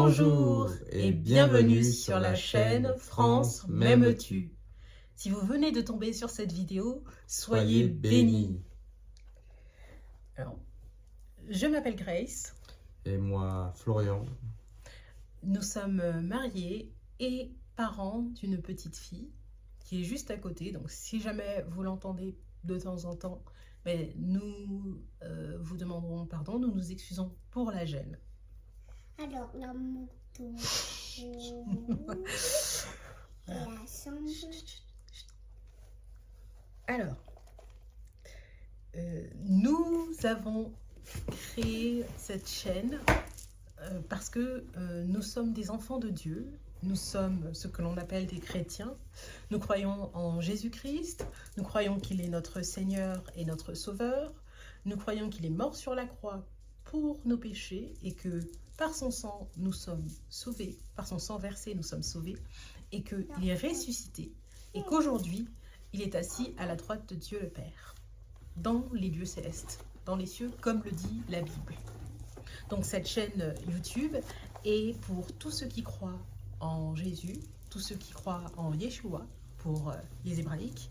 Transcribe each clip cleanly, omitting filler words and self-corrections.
Bonjour et bienvenue sur la chaîne France M'aimes-tu. Si vous venez de tomber sur cette vidéo, soyez bénis. Alors, je m'appelle Grace. Et moi, Florian. Nous sommes mariés et parents d'une petite fille qui est juste à côté. Donc si jamais vous l'entendez de temps en temps, mais nous vous demanderons pardon, nous nous excusons pour la gêne. Alors, la moto et la chambre. Alors, nous avons créé cette chaîne parce que nous sommes des enfants de Dieu. Nous sommes ce que l'on appelle des chrétiens. Nous croyons en Jésus-Christ. Nous croyons qu'il est notre Seigneur et notre Sauveur. Nous croyons qu'il est mort sur la croix pour nos péchés et que par son sang, nous sommes sauvés. Par son sang versé, nous sommes sauvés. Et qu'il est ressuscité. Et qu'aujourd'hui, il est assis à la droite de Dieu le Père, dans les lieux célestes, dans les cieux, comme le dit la Bible. Donc cette chaîne YouTube est pour tous ceux qui croient en Jésus, tous ceux qui croient en Yeshua, pour les hébraïques.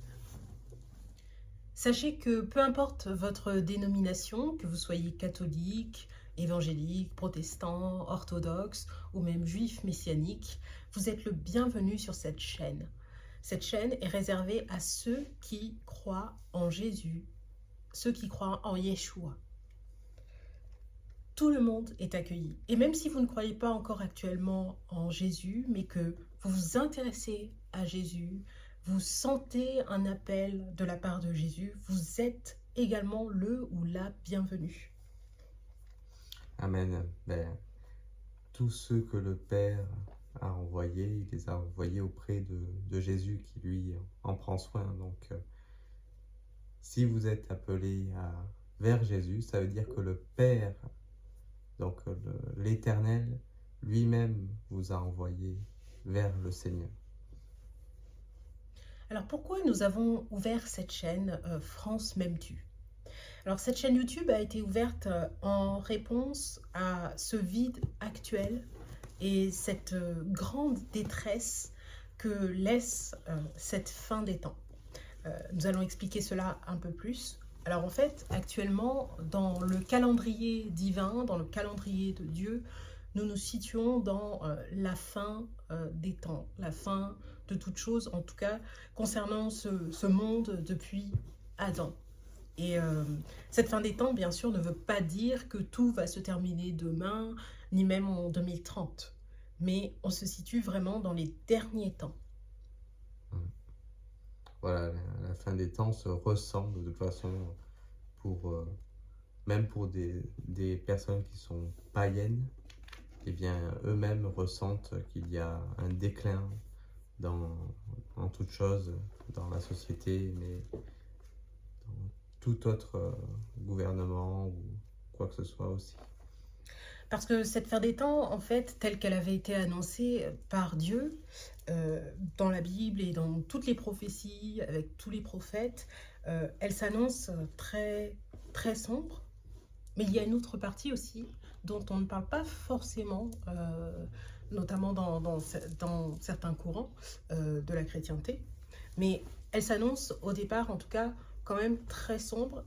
Sachez que peu importe votre dénomination, que vous soyez catholique, évangélique, protestant, orthodoxe ou même juif messianique, vous êtes le bienvenu sur cette chaîne. Cette chaîne est réservée à ceux qui croient en Jésus, ceux qui croient en Yeshua. Tout le monde est accueilli. Et même si vous ne croyez pas encore actuellement en Jésus, mais que vous vous intéressez à Jésus, vous sentez un appel de la part de Jésus, vous êtes également le ou la bienvenue. Amen. Tous ceux que le Père a envoyés, il les a envoyés auprès de Jésus qui lui en prend soin. Donc, si vous êtes appelés vers Jésus, ça veut dire que le Père, donc l'Éternel, lui-même vous a envoyé vers le Seigneur. Alors pourquoi nous avons ouvert cette chaîne France M'aimes-tu? Alors cette chaîne YouTube a été ouverte en réponse à ce vide actuel et cette grande détresse que laisse cette fin des temps. Nous allons expliquer cela un peu plus. Alors en fait, actuellement, dans le calendrier divin, dans le calendrier de Dieu, nous nous situons dans la fin des temps, la fin de toute chose, en tout cas concernant ce monde depuis Adam. Et cette fin des temps, bien sûr, ne veut pas dire que tout va se terminer demain, ni même en 2030. Mais on se situe vraiment dans les derniers temps. Voilà, la fin des temps se ressent de toute façon même pour des personnes qui sont païennes. Eh bien, eux-mêmes ressentent qu'il y a un déclin en toute chose, dans la société, mais dans tout autre gouvernement ou quoi que ce soit aussi. Parce que cette fin des temps, en fait, telle qu'elle avait été annoncée par Dieu, dans la Bible et dans toutes les prophéties, avec tous les prophètes, elle s'annonce très, très sombre. Mais il y a une autre partie aussi dont on ne parle pas forcément, notamment dans certains courants de la chrétienté. Mais elle s'annonce au départ, en tout cas, quand même très sombre.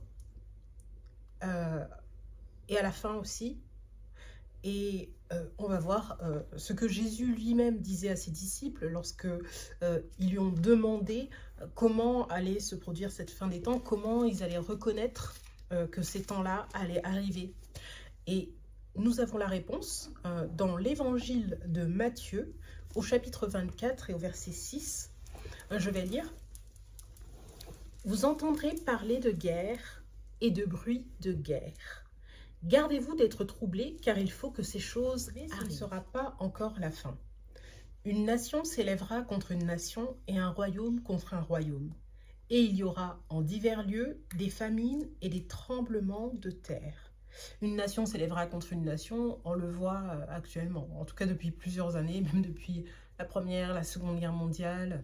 Et à la fin aussi. Et on va voir ce que Jésus lui-même disait à ses disciples lorsque ils lui ont demandé comment allait se produire cette fin des temps, comment ils allaient reconnaître que ces temps-là allaient arriver. Et nous avons la réponse dans l'évangile de Matthieu, au chapitre 24 et au verset 6. Je vais lire. « Vous entendrez parler de guerre et de bruit de guerre. Gardez-vous d'être troublés, car il faut que ces choses arrivent. Ce ne sera pas encore la fin. Une nation s'élèvera contre une nation et un royaume contre un royaume. Et il y aura en divers lieux des famines et des tremblements de terre. » Une nation s'élèvera contre une nation, on le voit actuellement, en tout cas depuis plusieurs années, même depuis la Première, la Seconde Guerre mondiale.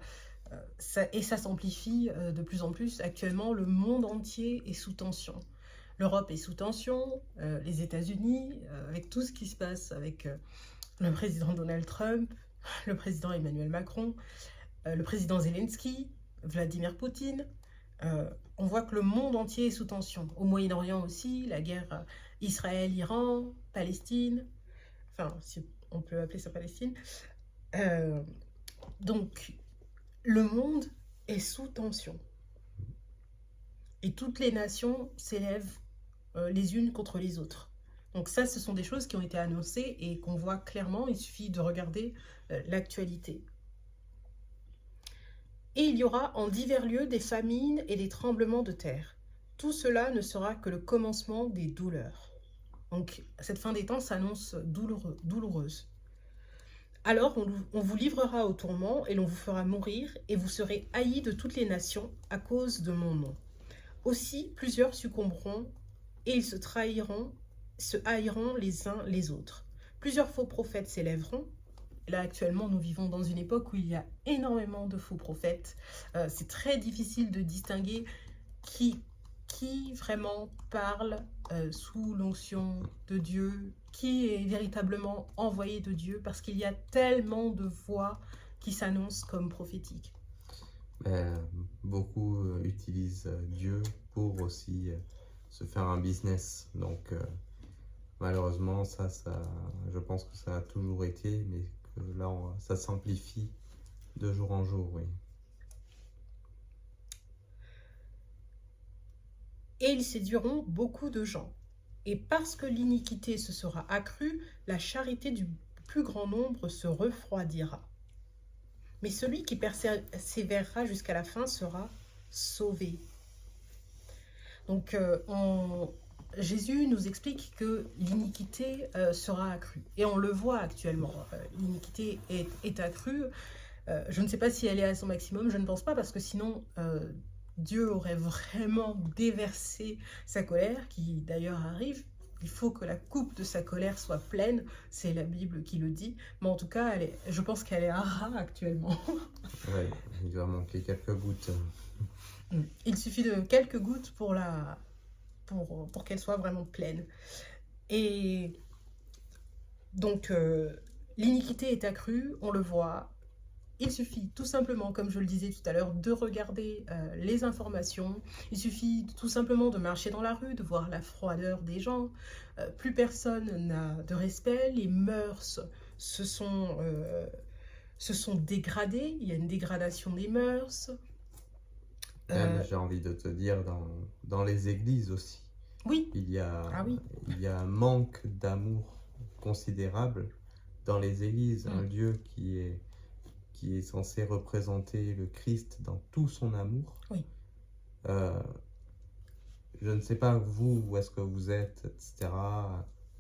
Et ça s'amplifie de plus en plus. Actuellement, le monde entier est sous tension. L'Europe est sous tension, les États-Unis, avec tout ce qui se passe avec le président Donald Trump, le président Emmanuel Macron, le président Zelensky, Vladimir Poutine. On voit que le monde entier est sous tension. Au Moyen-Orient aussi, la guerre Israël-Iran, Palestine, enfin, si on peut appeler ça Palestine. Donc, le monde est sous tension. Et toutes les nations s'élèvent les unes contre les autres. Donc ça, ce sont des choses qui ont été annoncées et qu'on voit clairement. Il suffit de regarder l'actualité. Et il y aura en divers lieux des famines et des tremblements de terre. Tout cela ne sera que le commencement des douleurs. Donc cette fin des temps s'annonce douloureuse. Alors on vous livrera au tourment et l'on vous fera mourir et vous serez haïs de toutes les nations à cause de mon nom. Aussi plusieurs succomberont et ils se haïront les uns les autres. Plusieurs faux prophètes s'élèveront. Là, actuellement, nous vivons dans une époque où il y a énormément de faux prophètes. C'est très difficile de distinguer qui vraiment parle sous l'onction de Dieu, qui est véritablement envoyé de Dieu, parce qu'il y a tellement de voix qui s'annoncent comme prophétiques. Beaucoup utilisent Dieu pour aussi se faire un business. Donc, malheureusement, ça, je pense que ça a toujours été, mais que là, ça s'amplifie de jour en jour, oui. Et ils séduiront beaucoup de gens. Et parce que l'iniquité se sera accrue, la charité du plus grand nombre se refroidira. Mais celui qui persévérera jusqu'à la fin sera sauvé. Donc, Jésus nous explique que l'iniquité sera accrue. Et on le voit actuellement. L'iniquité est accrue. Je ne sais pas si elle est à son maximum, je ne pense pas, parce que sinon, Dieu aurait vraiment déversé sa colère, qui d'ailleurs arrive. Il faut que la coupe de sa colère soit pleine, c'est la Bible qui le dit. Mais en tout cas, je pense qu'elle est à ras actuellement. Oui, il doit manquer quelques gouttes. Il suffit de quelques gouttes pour qu'elle soit vraiment pleine. Et donc, l'iniquité est accrue, on le voit. Il suffit tout simplement, comme je le disais tout à l'heure, de regarder les informations. Il suffit tout simplement de marcher dans la rue, de voir la froideur des gens. Plus personne n'a de respect. Les mœurs se sont dégradées. Il y a une dégradation des mœurs. Même, j'ai envie de te dire, dans les églises aussi. Oui. Il y a un manque d'amour considérable dans les églises. Un lieu qui est censé représenter le Christ dans tout son amour. Oui. Je ne sais pas vous, où est-ce que vous êtes, etc.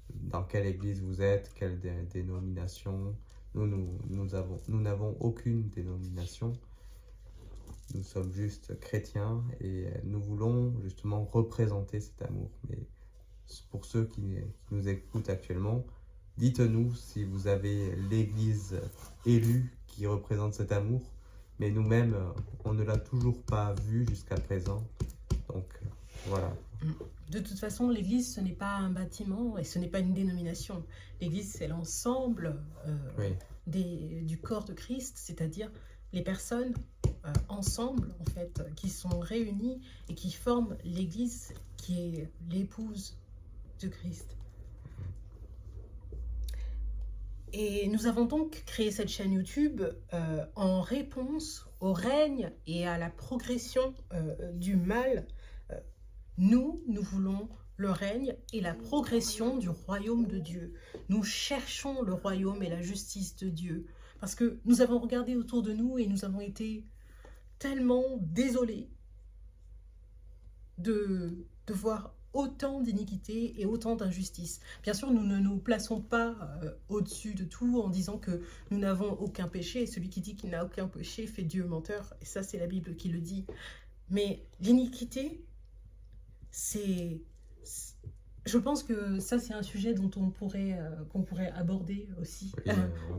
Dans quelle église vous êtes, quelle dénomination. Nous n'avons aucune dénomination. Nous sommes juste chrétiens et nous voulons justement représenter cet amour. Mais pour ceux qui nous écoutent actuellement, dites-nous si vous avez l'église élue qui représente cet amour, mais nous-mêmes, on ne l'a toujours pas vu jusqu'à présent. Donc, voilà. De toute façon, l'église, ce n'est pas un bâtiment et ce n'est pas une dénomination. L'église, c'est l'ensemble du corps de Christ, c'est-à-dire les personnes ensemble, en fait, qui sont réunies et qui forment l'église qui est l'épouse de Christ. Et nous avons donc créé cette chaîne YouTube en réponse au règne et à la progression du mal. Nous voulons le règne et la progression du royaume de Dieu. Nous cherchons le royaume et la justice de Dieu. Parce que nous avons regardé autour de nous et nous avons été tellement désolés de voir autant d'iniquité et autant d'injustice. Bien sûr, nous ne nous plaçons pas au-dessus de tout en disant que nous n'avons aucun péché. Et celui qui dit qu'il n'a aucun péché fait Dieu menteur. Et ça, c'est la Bible qui le dit. Mais l'iniquité, je pense que ça, c'est un sujet dont qu'on pourrait aborder aussi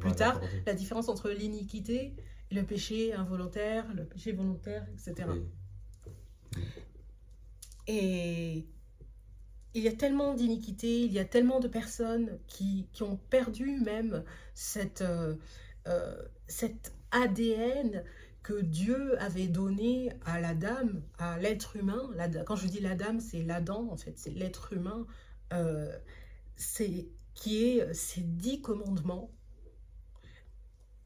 plus tard. La différence entre l'iniquité et le péché involontaire, le péché volontaire, etc. Oui. Et il y a tellement d'iniquités, il y a tellement de personnes qui ont perdu même cet ADN que Dieu avait donné à l'Adam, à l'être humain. Quand je dis l'Adam, c'est l'Adam, en fait, c'est l'être humain, euh, qui est ces 10 commandements.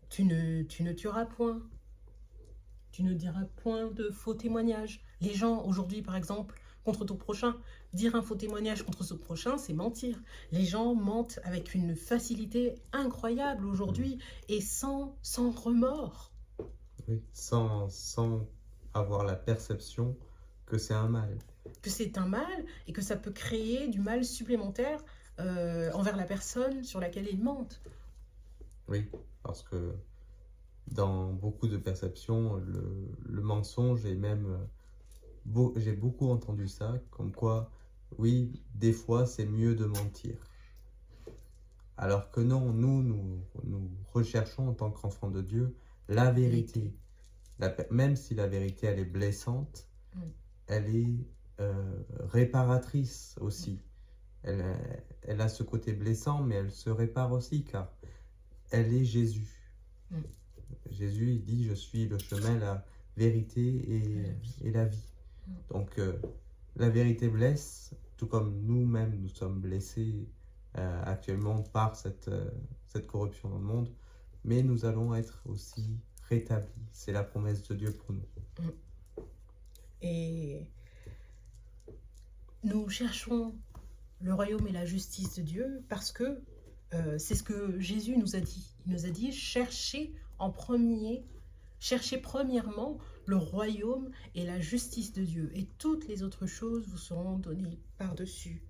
Tu ne tueras point, tu ne diras point de faux témoignages. Les gens, aujourd'hui, par exemple, contre ton prochain, dire un faux témoignage contre son prochain, c'est mentir. Les gens mentent avec une facilité incroyable aujourd'hui et sans remords. Oui, sans avoir la perception que c'est un mal. Que c'est un mal et que ça peut créer du mal supplémentaire envers la personne sur laquelle ils mentent. Oui, parce que dans beaucoup de perceptions, le mensonge est même... j'ai beaucoup entendu ça, comme quoi, oui, des fois, c'est mieux de mentir. Alors que non, nous recherchons en tant qu'enfants de Dieu la vérité. Même si la vérité, elle est blessante, elle est réparatrice aussi. Elle a ce côté blessant, mais elle se répare aussi, car elle est Jésus. Jésus, il dit, je suis le chemin, la vérité et la vie. Donc, la vérité blesse, tout comme nous-mêmes, nous sommes blessés actuellement par cette corruption dans le monde, mais nous allons être aussi rétablis. C'est la promesse de Dieu pour nous. Et nous cherchons le royaume et la justice de Dieu parce que c'est ce que Jésus nous a dit. Il nous a dit, cherchez premièrement le royaume et la justice de Dieu, et toutes les autres choses vous seront données par-dessus.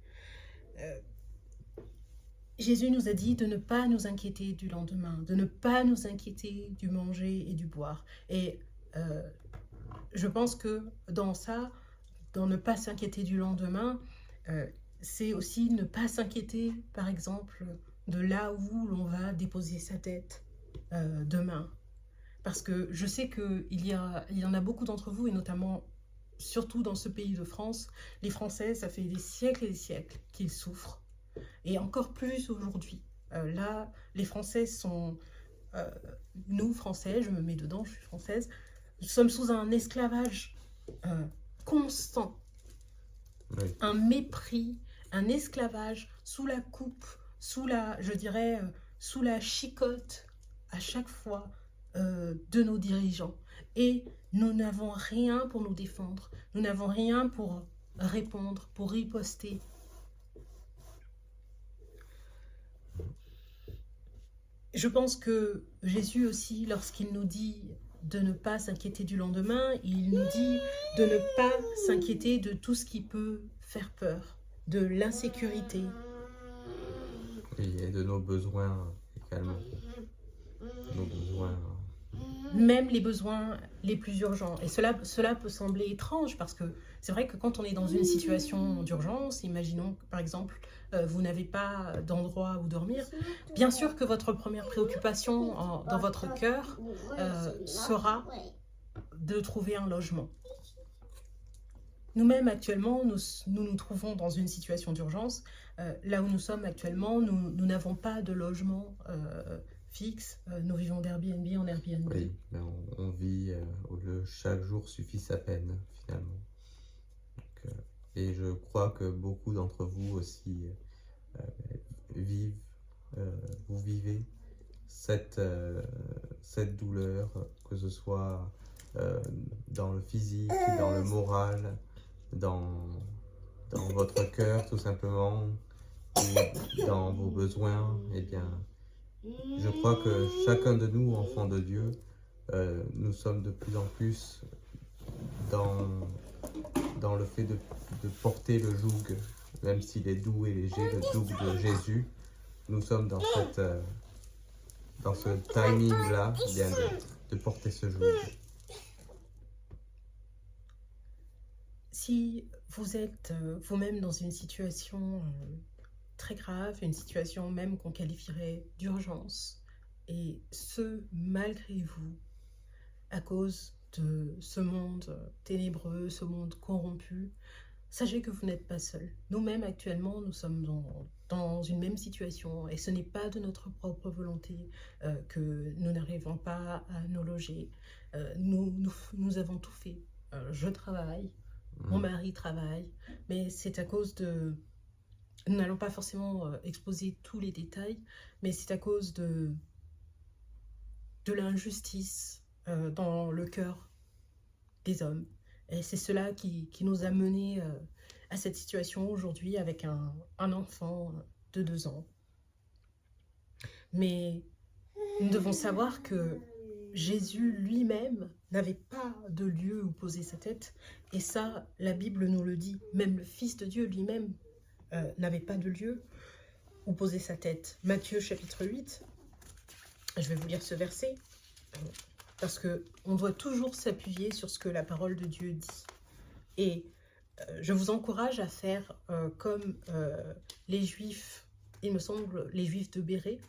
Jésus nous a dit de ne pas nous inquiéter du lendemain, de ne pas nous inquiéter du manger et du boire. Et je pense que dans ça, dans ne pas s'inquiéter du lendemain, c'est aussi ne pas s'inquiéter, par exemple, de là où l'on va déposer sa tête demain. Parce que je sais qu'il y en a beaucoup d'entre vous, et notamment, surtout dans ce pays de France, les Français, ça fait des siècles et des siècles qu'ils souffrent. Et encore plus aujourd'hui. Là, les Français sont... nous, Français, je me mets dedans, je suis française, nous sommes sous un esclavage constant. Oui. Un mépris, un esclavage sous la coupe, sous la chicotte à chaque fois de nos dirigeants. Et nous n'avons rien pour nous défendre. Nous n'avons rien pour répondre, pour riposter. Je pense que Jésus aussi, lorsqu'il nous dit de ne pas s'inquiéter du lendemain, il nous dit de ne pas s'inquiéter de tout ce qui peut faire peur, de l'insécurité. Et de nos besoins également. Nos besoins. Même les besoins les plus urgents. Et cela peut sembler étrange parce que c'est vrai que quand on est dans une situation d'urgence, imaginons que, par exemple, vous n'avez pas d'endroit où dormir, bien sûr que votre première préoccupation dans votre cœur sera de trouver un logement. Nous-mêmes actuellement, nous trouvons dans une situation d'urgence. Là où nous sommes actuellement, nous n'avons pas de logement fixe. Nous vivons d'Airbnb en Airbnb. Oui, mais on vit où chaque jour suffit sa peine, finalement. Donc, et je crois que beaucoup d'entre vous aussi vous vivez cette douleur, que ce soit dans le physique, dans le moral, dans votre cœur tout simplement, ou dans vos besoins. Eh bien, je crois que chacun de nous, enfants de Dieu, nous sommes de plus en plus dans le fait de porter le joug, même s'il est doux et léger, le joug de Jésus. Nous sommes dans ce timing-là, bien de porter ce joug. Si vous êtes vous-même dans une situation très grave, une situation même qu'on qualifierait d'urgence, et ce, malgré vous, à cause de ce monde ténébreux, ce monde corrompu, sachez que vous n'êtes pas seul. Nous-mêmes, actuellement, nous sommes dans une même situation et ce n'est pas de notre propre volonté que nous n'arrivons pas à nous loger. Nous avons tout fait. Je travaille, mon mari travaille, mais c'est à cause de... Nous n'allons pas forcément exposer tous les détails, mais c'est à cause de l'injustice dans le cœur des hommes. Et c'est cela qui nous a menés à cette situation aujourd'hui avec un enfant de 2 ans. Mais nous devons savoir que Jésus lui-même n'avait pas de lieu où poser sa tête. Et ça, la Bible nous le dit. Même le Fils de Dieu lui-même n'avait pas de lieu où poser sa tête. Matthieu chapitre 8, je vais vous lire ce verset, parce qu'on doit toujours s'appuyer sur ce que la parole de Dieu dit. Et je vous encourage à faire comme les Juifs, il me semble, les Juifs de Bérée,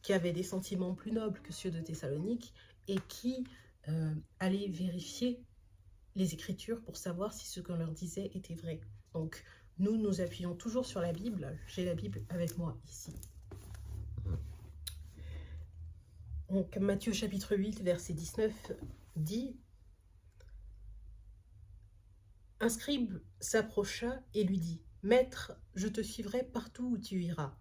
qui avaient des sentiments plus nobles que ceux de Thessalonique, et qui allaient vérifier les Écritures pour savoir si ce qu'on leur disait était vrai. Donc, nous nous appuyons toujours sur la Bible. J'ai la Bible avec moi ici. Donc, Matthieu chapitre 8, verset 19 dit: Un scribe s'approcha et lui dit: Maître, je te suivrai partout où tu iras.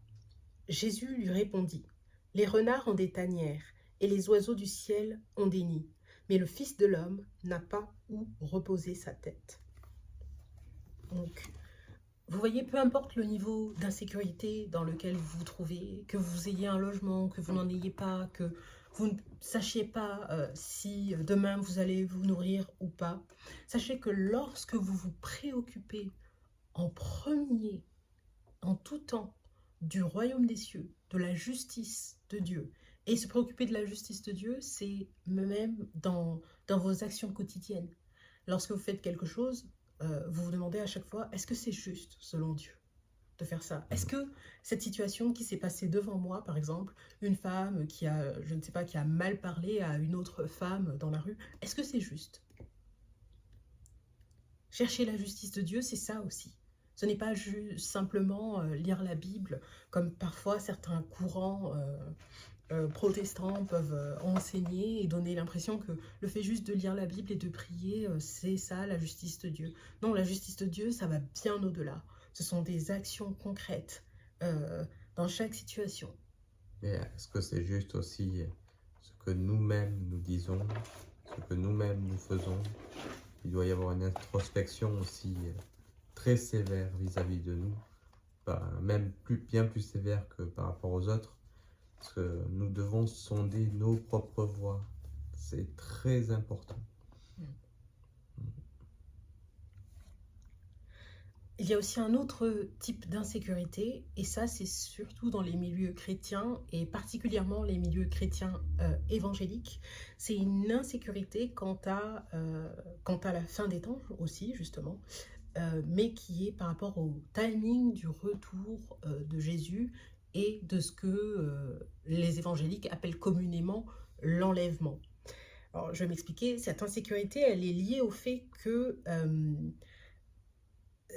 Jésus lui répondit: Les renards ont des tanières et les oiseaux du ciel ont des nids, mais le Fils de l'homme n'a pas où reposer sa tête. Donc, vous voyez, peu importe le niveau d'insécurité dans lequel vous vous trouvez, que vous ayez un logement, que vous n'en ayez pas, que vous ne sachiez pas si demain vous allez vous nourrir ou pas, sachez que lorsque vous vous préoccupez en premier, en tout temps, du royaume des cieux, de la justice de Dieu, et se préoccuper de la justice de Dieu, c'est même dans vos actions quotidiennes. Lorsque vous faites quelque chose, vous vous demandez à chaque fois, est-ce que c'est juste selon Dieu de faire ça? Est-ce que cette situation qui s'est passée devant moi, par exemple, une femme qui a, je ne sais pas, qui a mal parlé à une autre femme dans la rue, est-ce que c'est juste? Chercher la justice de Dieu, c'est ça aussi. Ce n'est pas juste simplement lire la Bible, comme parfois certains courants protestants peuvent enseigner et donner l'impression que le fait juste de lire la Bible et de prier, c'est ça la justice de Dieu. Non, la justice de Dieu, ça va bien au-delà. Ce sont des actions concrètes dans chaque situation. Et est-ce que c'est juste aussi ce que nous-mêmes nous disons, ce que nous-mêmes nous faisons? Il doit y avoir une introspection aussi très sévère vis-à-vis de nous, même bien plus sévère que par rapport aux autres, parce que nous devons sonder nos propres voies. C'est très important. Il y a aussi un autre type d'insécurité, et ça c'est surtout dans les milieux chrétiens, et particulièrement les milieux chrétiens évangéliques. C'est une insécurité quant à la fin des temps aussi, justement, mais qui est par rapport au timing du retour de Jésus et de ce que les évangéliques appellent communément l'enlèvement. Alors je vais m'expliquer, cette insécurité elle est liée au fait que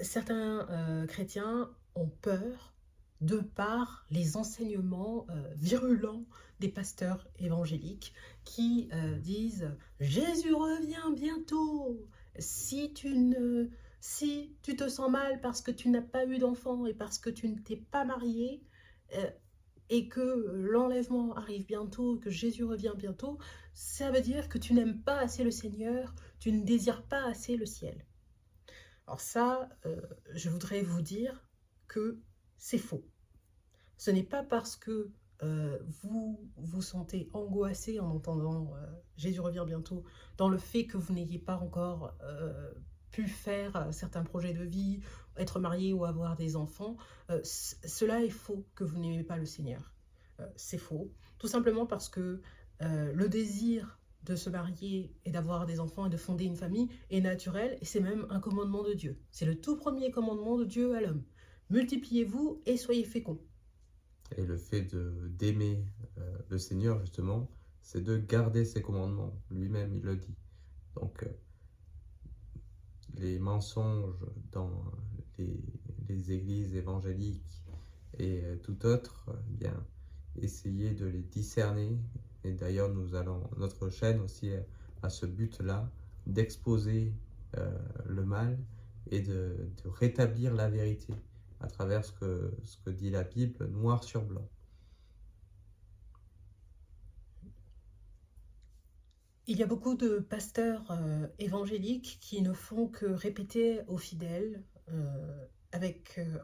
certains chrétiens ont peur de par les enseignements virulents des pasteurs évangéliques qui disent « Jésus revient bientôt, si tu te sens mal parce que tu n'as pas eu d'enfant et parce que tu ne t'es pas marié et que l'enlèvement arrive bientôt, que Jésus revient bientôt, ça veut dire que tu n'aimes pas assez le Seigneur, tu ne désires pas assez le ciel. » Alors ça, je voudrais vous dire que c'est faux. Ce n'est pas parce que vous vous sentez angoissé en entendant Jésus revient bientôt, dans le fait que vous n'ayez pas encore pu faire certains projets de vie, être marié ou avoir des enfants, cela est faux que vous n'aimez pas le Seigneur. C'est faux, tout simplement parce que le désir de se marier et d'avoir des enfants et de fonder une famille est naturel, et c'est même un commandement de Dieu. C'est le tout premier commandement de Dieu à l'homme. Multipliez-vous et soyez féconds. Et le fait d'aimer le Seigneur, justement, c'est de garder ses commandements. Lui-même, il le dit. Donc, les mensonges dans les églises évangéliques et tout autre, bien, essayer de les discerner. Et d'ailleurs, notre chaîne aussi a ce but-là, d'exposer le mal et de rétablir la vérité à travers ce que dit la Bible noir sur blanc. Il y a beaucoup de pasteurs évangéliques qui ne font que répéter aux fidèles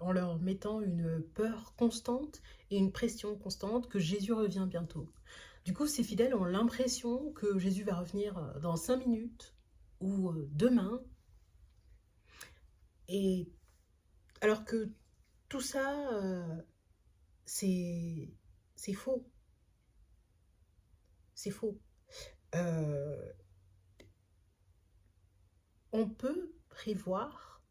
en leur mettant une peur constante et une pression constante que Jésus revient bientôt. Du coup, ces fidèles ont l'impression que Jésus va revenir dans 5 minutes ou demain. Et alors que tout ça, c'est faux. C'est faux. On peut prévoir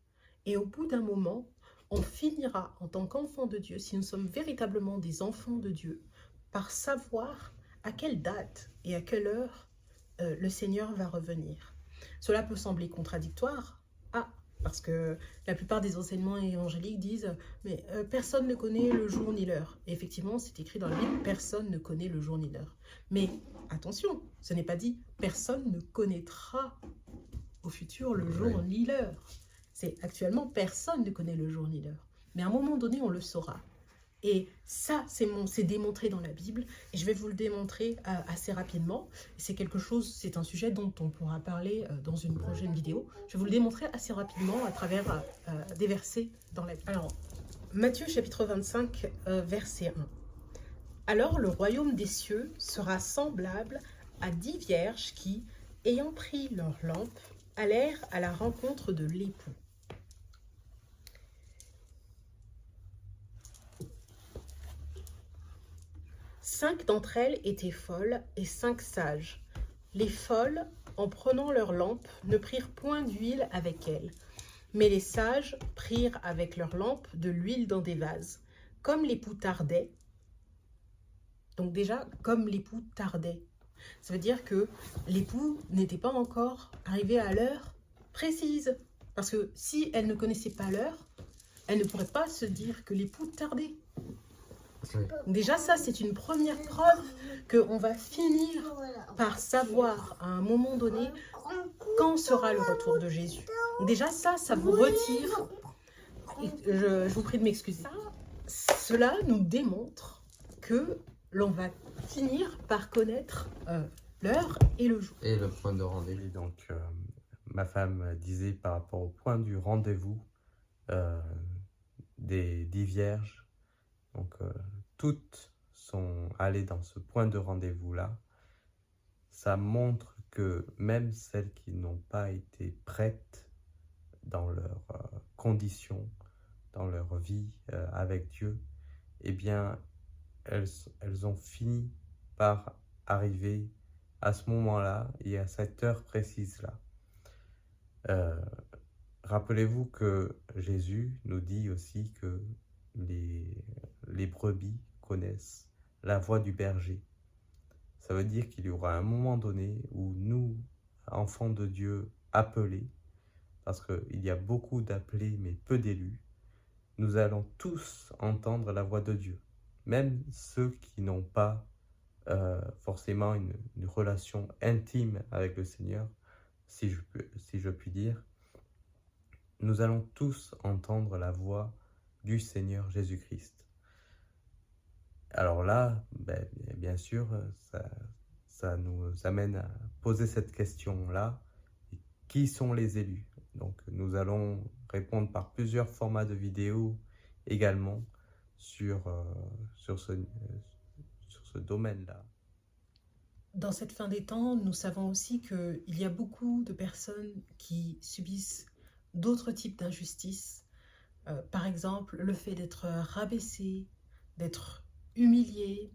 et au bout d'un moment, on finira en tant qu'enfant de Dieu, si nous sommes véritablement des enfants de Dieu, par savoir à quelle date et à quelle heure le Seigneur va revenir. Cela peut sembler contradictoire, parce que la plupart des enseignements évangéliques disent « mais personne ne connaît le jour ni l'heure ». Et effectivement, c'est écrit dans la Bible « personne ne connaît le jour ni l'heure ». Mais attention, ce n'est pas dit « personne ne connaîtra au futur le jour ni l'heure ». C'est actuellement, personne ne connaît le jour ni l'heure. Mais à un moment donné, on le saura. Et ça, c'est démontré dans la Bible. Et je vais vous le démontrer assez rapidement. C'est un sujet dont on pourra parler dans une prochaine vidéo. Je vais vous le démontrer assez rapidement à travers des versets dans la Bible. Alors, Matthieu chapitre 25, verset 1. Alors le royaume des cieux sera semblable à 10 vierges qui, ayant pris leur lampe, allèrent à la rencontre de l'époux. Cinq d'entre elles étaient folles et 5 sages. Les folles, en prenant leur lampe, ne prirent point d'huile avec elles, mais les sages prirent avec leur lampe de l'huile dans des vases. Comme l'époux tardait, donc déjà, comme l'époux tardait, ça veut dire que l'époux n'était pas encore arrivé à l'heure précise. Parce que si elle ne connaissait pas l'heure, elle ne pourrait pas se dire que l'époux tardait. Oui. Déjà, ça, c'est une première preuve qu'on va finir par savoir à un moment donné quand sera le retour de Jésus. Déjà, ça vous retire. Je vous prie de m'excuser. Cela nous démontre que l'on va finir par connaître l'heure et le jour. Et le point de rendez-vous. Donc, ma femme disait par rapport au point du rendez-vous des 10 vierges. Donc, toutes sont allées dans ce point de rendez-vous-là. Ça montre que même celles qui n'ont pas été prêtes dans leurs conditions, dans leur vie avec Dieu, eh bien, elles ont fini par arriver à ce moment-là et à cette heure précise-là. Rappelez-vous que Jésus nous dit aussi que les brebis connaissent la voix du berger. Ça veut dire qu'il y aura un moment donné où nous, enfants de Dieu appelés, parce qu'il y a beaucoup d'appelés mais peu d'élus, nous allons tous entendre la voix de Dieu. Même ceux qui n'ont pas forcément une relation intime avec le Seigneur, si je puis dire, nous allons tous entendre la voix du Seigneur Jésus-Christ. Alors là, bien sûr, ça nous amène à poser cette question-là. Qui sont les élus? Donc nous allons répondre par plusieurs formats de vidéos également sur ce domaine-là. Dans cette fin des temps, nous savons aussi qu'il y a beaucoup de personnes qui subissent d'autres types d'injustices. Par exemple, le fait d'être rabaissé, d'être humilié,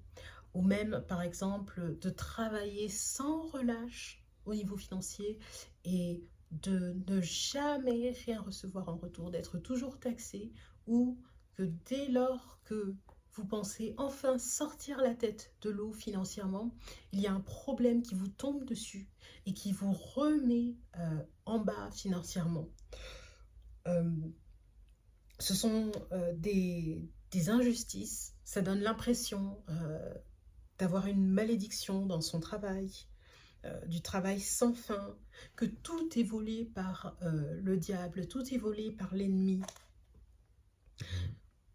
ou même, par exemple, de travailler sans relâche au niveau financier et de ne jamais rien recevoir en retour, d'être toujours taxé, ou que dès lors que vous pensez enfin sortir la tête de l'eau financièrement, il y a un problème qui vous tombe dessus et qui vous remet en bas financièrement. ce sont des injustices, ça donne l'impression d'avoir une malédiction dans son travail, du travail sans fin, que tout est volé par le diable, tout est volé par l'ennemi.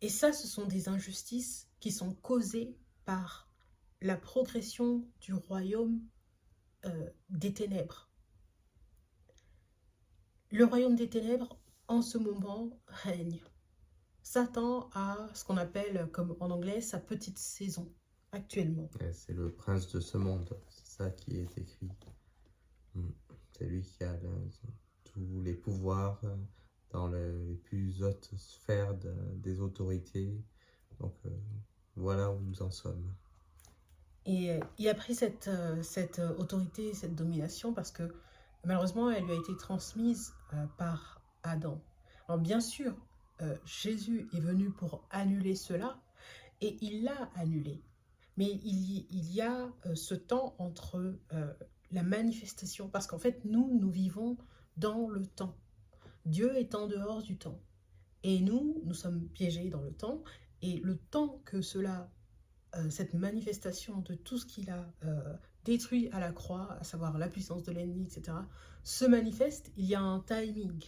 Et ça, ce sont des injustices qui sont causées par la progression du royaume des ténèbres. Le royaume des ténèbres, en ce moment, règne. Satan a ce qu'on appelle, comme en anglais, sa petite saison, actuellement. C'est le prince de ce monde, c'est ça qui est écrit. C'est lui qui a tous les pouvoirs dans les plus hautes sphères des autorités. Donc voilà où nous en sommes. Et il a pris cette autorité, cette domination, parce que malheureusement, elle lui a été transmise par Adam. Alors bien sûr, Jésus est venu pour annuler cela, et il l'a annulé. Mais il y a ce temps entre la manifestation, parce qu'en fait, nous vivons dans le temps. Dieu est en dehors du temps. Et nous sommes piégés dans le temps, et le temps que cette manifestation de tout ce qu'il a détruit à la croix, à savoir la puissance de l'ennemi, etc., se manifeste, il y a un timing.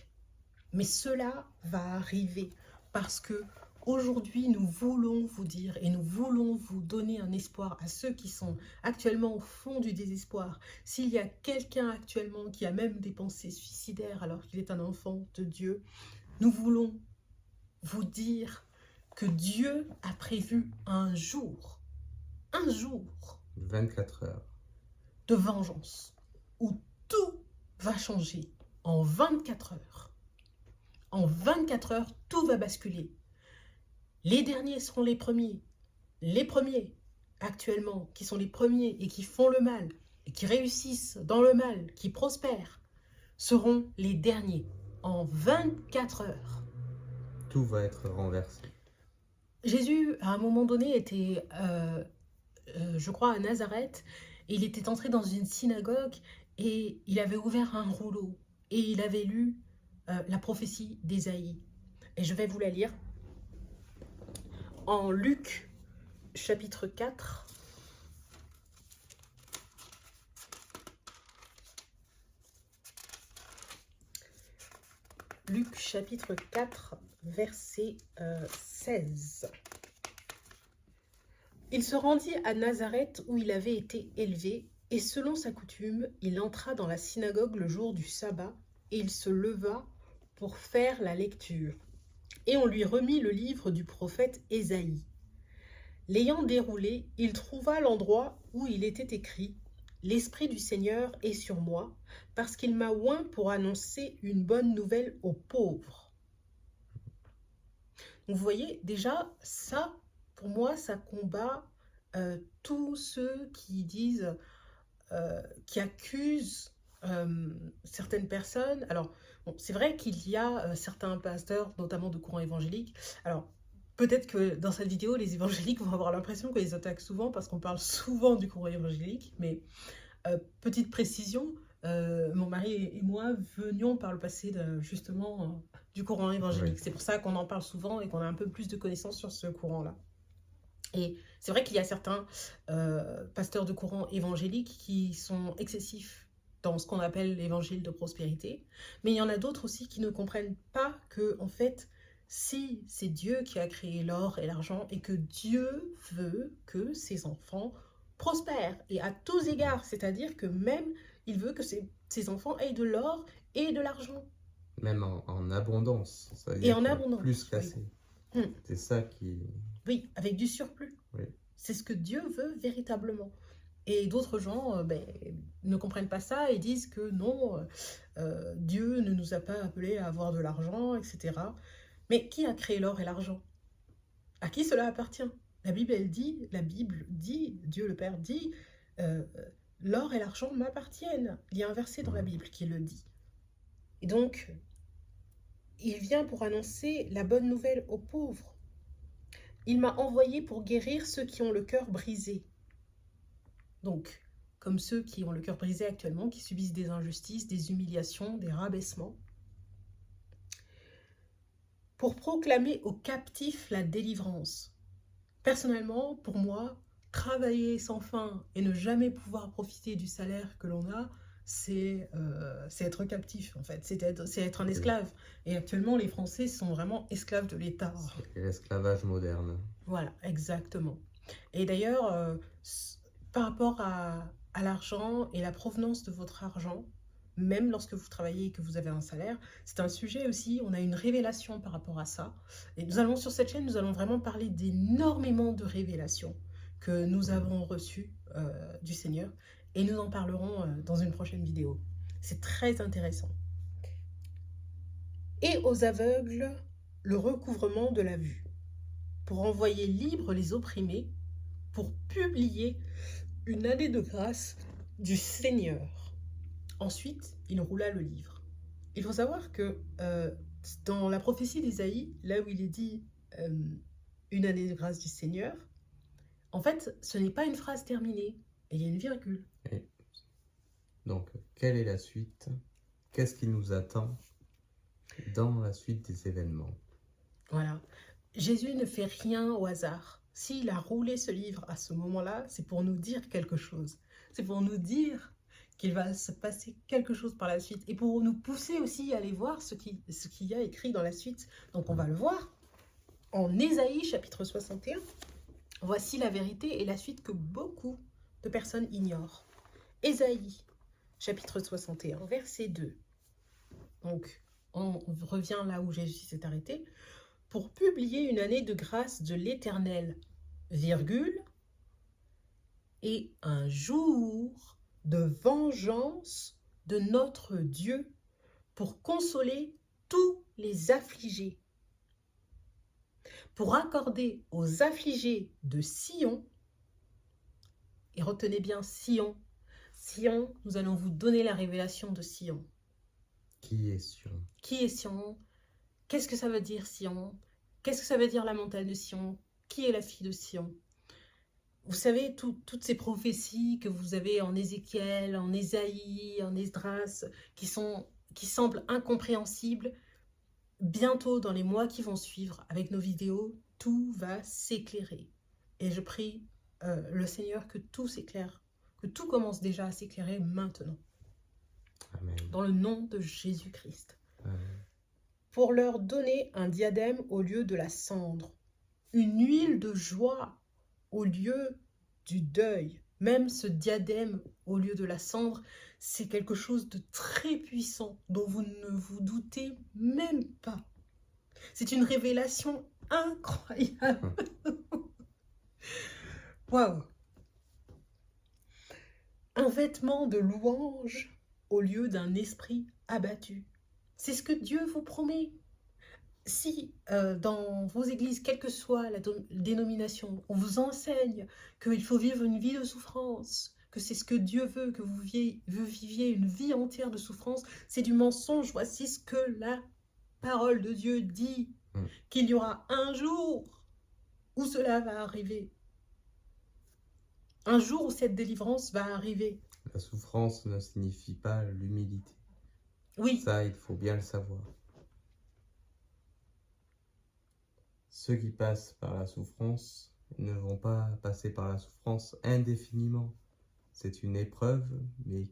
Mais cela va arriver parce que aujourd'hui, nous voulons vous dire et nous voulons vous donner un espoir à ceux qui sont actuellement au fond du désespoir. S'il y a quelqu'un actuellement qui a même des pensées suicidaires alors qu'il est un enfant de Dieu, nous voulons vous dire que Dieu a prévu un jour, 24 heures de vengeance, où tout va changer en 24 heures. En 24 heures, tout va basculer. Les derniers seront les premiers. Les premiers, actuellement, qui sont les premiers et qui font le mal, et qui réussissent dans le mal, qui prospèrent, seront les derniers. En 24 heures. Tout va être renversé. Jésus, à un moment donné, était, je crois, à Nazareth, et il était entré dans une synagogue, et il avait ouvert un rouleau, et il avait lu la prophétie d'Ésaïe. Et je vais vous la lire. En Luc, chapitre 4, Luc, chapitre 4, verset 16. Il se rendit à Nazareth où il avait été élevé, et selon sa coutume, il entra dans la synagogue le jour du sabbat, et il se leva pour faire la lecture. Et on lui remit le livre du prophète Ésaïe. L'ayant déroulé, il trouva l'endroit où il était écrit « L'Esprit du Seigneur est sur moi, parce qu'il m'a oint pour annoncer une bonne nouvelle aux pauvres. » Donc vous voyez, déjà, ça, pour moi, ça combat tous ceux qui disent, qui accusent certaines personnes. Alors, bon, c'est vrai qu'il y a certains pasteurs, notamment de courant évangélique. Alors, peut-être que dans cette vidéo, les évangéliques vont avoir l'impression qu'ils attaquent souvent parce qu'on parle souvent du courant évangélique. Mais petite précision, mon mari et moi venions par le passé justement du courant évangélique. Oui. C'est pour ça qu'on en parle souvent et qu'on a un peu plus de connaissances sur ce courant-là. Et c'est vrai qu'il y a certains pasteurs de courant évangélique qui sont excessifs dans ce qu'on appelle l'évangile de prospérité. Mais il y en a d'autres aussi qui ne comprennent pas que, en fait, si c'est Dieu qui a créé l'or et l'argent et que Dieu veut que ses enfants prospèrent et à tous égards, c'est-à-dire que même il veut que ses enfants aient de l'or et de l'argent. Même en abondance. Et en abondance. Plus qu'assez. Oui. C'est ça qui... Oui, avec du surplus. Oui. C'est ce que Dieu veut véritablement. Et d'autres gens ne comprennent pas ça et disent que non, Dieu ne nous a pas appelés à avoir de l'argent, etc. Mais qui a créé l'or et l'argent? À qui cela appartient? La Bible dit, Dieu le Père dit, l'or et l'argent m'appartiennent. Il y a un verset dans la Bible qui le dit. Et donc, il vient pour annoncer la bonne nouvelle aux pauvres. Il m'a envoyé pour guérir ceux qui ont le cœur brisé. Donc, comme ceux qui ont le cœur brisé actuellement, qui subissent des injustices, des humiliations, des rabaissements. pour proclamer aux captifs la délivrance. Personnellement, pour moi, travailler sans fin et ne jamais pouvoir profiter du salaire que l'on a, c'est être captif en fait, c'est être un esclave. Et actuellement, les Français sont vraiment esclaves de l'État. C'est l'esclavage moderne. Voilà, exactement. Et d'ailleurs, par rapport à l'argent et la provenance de votre argent, même lorsque vous travaillez et que vous avez un salaire, c'est un sujet aussi, on a une révélation par rapport à ça. Et nous allons, sur cette chaîne, nous allons vraiment parler d'énormément de révélations que nous avons reçues du Seigneur. Et nous en parlerons dans une prochaine vidéo. C'est très intéressant. Et aux aveugles, le recouvrement de la vue, pour envoyer libres les opprimés, pour publier une année de grâce du Seigneur. Ensuite, il roula le livre. Il faut savoir que dans la prophétie d'Ésaïe, là où il est dit une année de grâce du Seigneur, en fait, ce n'est pas une phrase terminée, il y a une virgule. Et donc, quelle est la suite? Qu'est-ce qui nous attend dans la suite des événements? Voilà. Jésus ne fait rien au hasard. S'il a roulé ce livre à ce moment-là, c'est pour nous dire quelque chose. C'est pour nous dire qu'il va se passer quelque chose par la suite et pour nous pousser aussi à aller voir ce qu'il y a écrit dans la suite. Donc on va le voir en Ésaïe chapitre 61. Voici la vérité et la suite que beaucoup de personnes ignorent. Ésaïe chapitre 61, verset 2. Donc on revient là où Jésus s'est arrêté. Pour publier une année de grâce de l'Éternel, virgule, et un jour de vengeance de notre Dieu pour consoler tous les affligés, pour accorder aux affligés de Sion, et retenez bien Sion, Sion, nous allons vous donner la révélation de Sion. Qui est Sion? Qui est Sion? Qu'est-ce que ça veut dire Sion? Qu'est-ce que ça veut dire la montagne de Sion? Qui est la fille de Sion? Vous savez, toutes ces prophéties que vous avez en Ézéchiel, en Ésaïe, en Esdras, qui semblent incompréhensibles, bientôt dans les mois qui vont suivre, avec nos vidéos, tout va s'éclairer. Et je prie le Seigneur que tout s'éclaire, que tout commence déjà à s'éclairer maintenant. Amen. Dans le nom de Jésus-Christ. Amen. Pour leur donner un diadème au lieu de la cendre, une huile de joie au lieu du deuil. Même ce diadème au lieu de la cendre, c'est quelque chose de très puissant dont vous ne vous doutez même pas. C'est une révélation incroyable. Waouh! Un vêtement de louange au lieu d'un esprit abattu. C'est ce que Dieu vous promet. Si dans vos églises, quelle que soit la dénomination, on vous enseigne qu'il faut vivre une vie de souffrance, que c'est ce que Dieu veut, que vous viviez une vie entière de souffrance, c'est du mensonge. Voici ce que la parole de Dieu dit, qu'il y aura un jour où cela va arriver. Un jour où cette délivrance va arriver. La souffrance ne signifie pas l'humilité. Oui. Ça, il faut bien le savoir. Ceux qui passent par la souffrance ne vont pas passer par la souffrance indéfiniment. C'est une épreuve, mais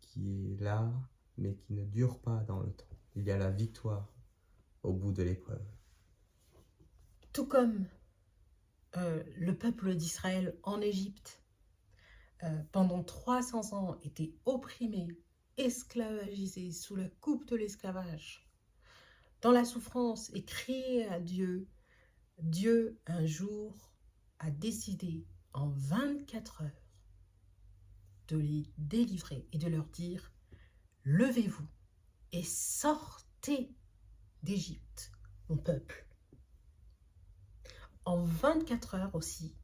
qui est là, mais qui ne dure pas dans le temps. Il y a la victoire au bout de l'épreuve. Tout comme le peuple d'Israël en Égypte, pendant 300 ans, était opprimé, esclavagisé sous la coupe de l'esclavage, dans la souffrance et crié à Dieu, Dieu un jour a décidé en 24 heures de les délivrer et de leur dire « Levez-vous et sortez d'Égypte, mon peuple ». En 24 heures aussi,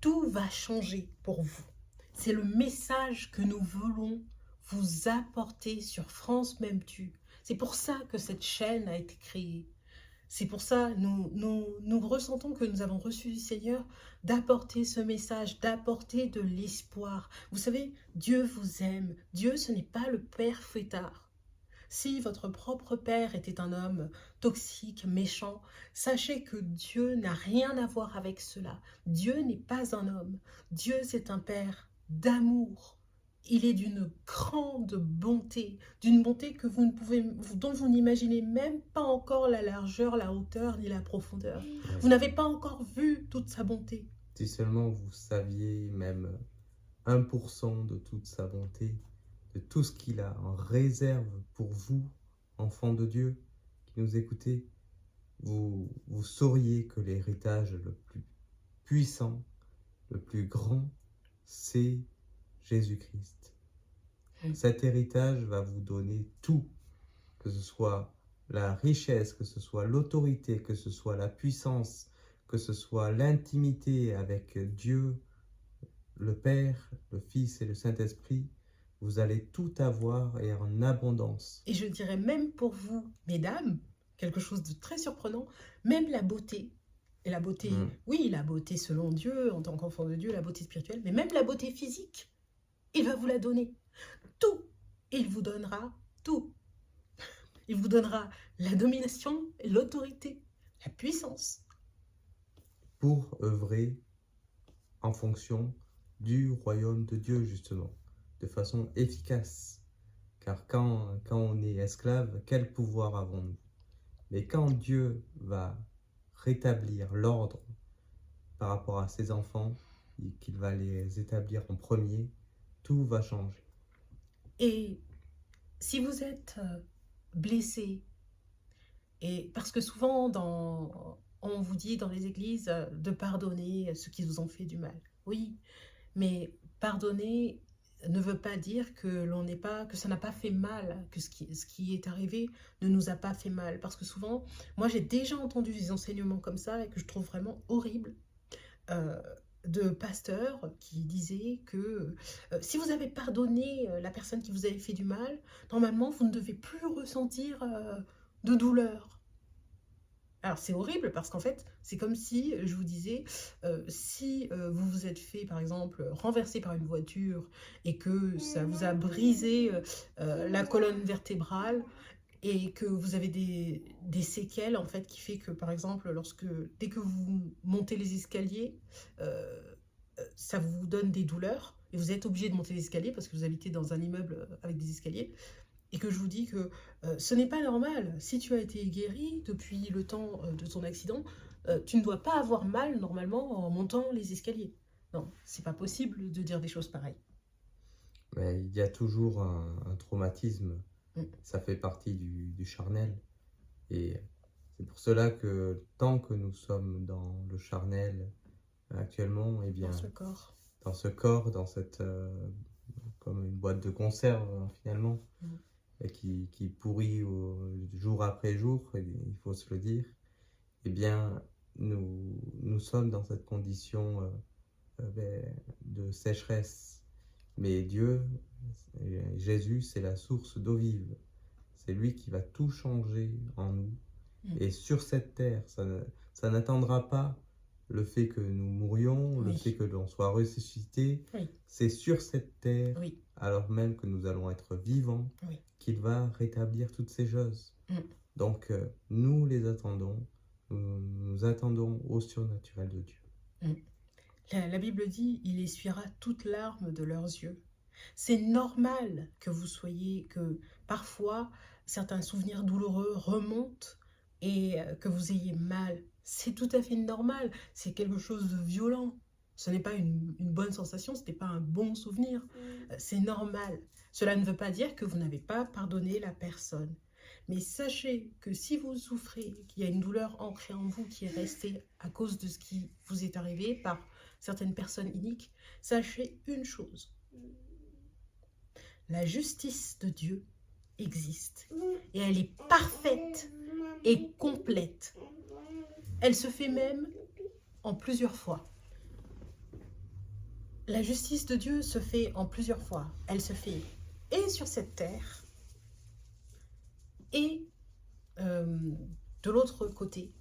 tout va changer pour vous. C'est le message que nous voulons vous apporter sur France M'aimes-tu. C'est pour ça que cette chaîne a été créée. C'est pour ça nous ressentons que nous avons reçu du Seigneur d'apporter ce message, d'apporter de l'espoir. Vous savez, Dieu vous aime. Dieu, ce n'est pas le père fouettard. Si votre propre père était un homme toxique, méchant, sachez que Dieu n'a rien à voir avec cela. Dieu n'est pas un homme. Dieu, c'est un père d'amour. Il est d'une grande bonté, d'une bonté que dont vous n'imaginez même pas encore la largeur, la hauteur ni la profondeur. Vous n'avez pas encore vu toute sa bonté. Si seulement vous saviez même 1% de toute sa bonté, de tout ce qu'il a en réserve pour vous, enfants de Dieu, qui nous écoutez, vous sauriez que l'héritage le plus puissant, le plus grand, c'est Jésus-Christ. Cet héritage va vous donner tout, que ce soit la richesse, que ce soit l'autorité, que ce soit la puissance, que ce soit l'intimité avec Dieu, le Père, le Fils et le Saint-Esprit. Vous allez tout avoir et en abondance. Et je dirais même pour vous, mesdames, quelque chose de très surprenant, même la beauté. Et la beauté, oui, la beauté selon Dieu, en tant qu'enfant de Dieu, la beauté spirituelle, mais même la beauté physique, il va vous la donner. Tout. Il vous donnera tout. Il vous donnera la domination, l'autorité, la puissance. Pour œuvrer en fonction du royaume de Dieu, justement, de façon efficace. Car quand on est esclave, quel pouvoir avons-nous? Mais quand Dieu va rétablir l'ordre par rapport à ses enfants, et qu'il va les établir en premier, tout va changer. Et si vous êtes blessé, et parce que souvent on vous dit dans les églises de pardonner ceux qui vous ont fait du mal. Oui, mais pardonner ne veut pas dire que ça n'a pas fait mal, que ce qui est arrivé ne nous a pas fait mal. Parce que souvent, moi j'ai déjà entendu des enseignements comme ça et que je trouve vraiment horribles, de pasteurs qui disaient que si vous avez pardonné la personne qui vous avait fait du mal, normalement vous ne devez plus ressentir de douleur. Alors c'est horrible parce qu'en fait c'est comme si je vous disais si vous vous êtes fait par exemple renverser par une voiture et que ça vous a brisé la colonne vertébrale et que vous avez des séquelles en fait qui fait que par exemple dès que vous montez les escaliers ça vous donne des douleurs et vous êtes obligé de monter les escaliers parce que vous habitez dans un immeuble avec des escaliers. Et que je vous dis que ce n'est pas normal. Si tu as été guéri depuis le temps de ton accident, tu ne dois pas avoir mal normalement en montant les escaliers. Non, c'est pas possible de dire des choses pareilles. Mais il y a toujours un traumatisme. Ça fait partie du charnel. Et c'est pour cela que tant que nous sommes dans le charnel actuellement, eh bien, dans ce corps, dans cette comme une boîte de conserve finalement, qui pourrit jour après jour, il faut se le dire, eh bien, nous sommes dans cette condition de sécheresse. Mais Dieu, Jésus, c'est la source d'eau vive. C'est lui qui va tout changer en nous. Et sur cette terre, ça n'attendra pas le fait que nous mourions, le fait que l'on soit ressuscité. C'est sur cette terre, alors même que nous allons être vivants, qu'il va rétablir toutes ces choses. Donc, nous les attendons, nous attendons au surnaturel de Dieu. La Bible dit, il essuiera toutes larmes de leurs yeux. C'est normal que que parfois, certains souvenirs douloureux remontent et que vous ayez mal. C'est tout à fait normal, c'est quelque chose de violent. Ce n'est pas une bonne sensation, ce n'est pas un bon souvenir. C'est normal. Cela ne veut pas dire que vous n'avez pas pardonné la personne. Mais sachez que si vous souffrez, qu'il y a une douleur ancrée en vous qui est restée à cause de ce qui vous est arrivé par certaines personnes iniques, sachez une chose. La justice de Dieu existe et elle est parfaite et complète. Elle se fait même en plusieurs fois. La justice de Dieu se fait en plusieurs fois. Elle se fait et sur cette terre et de l'autre côté,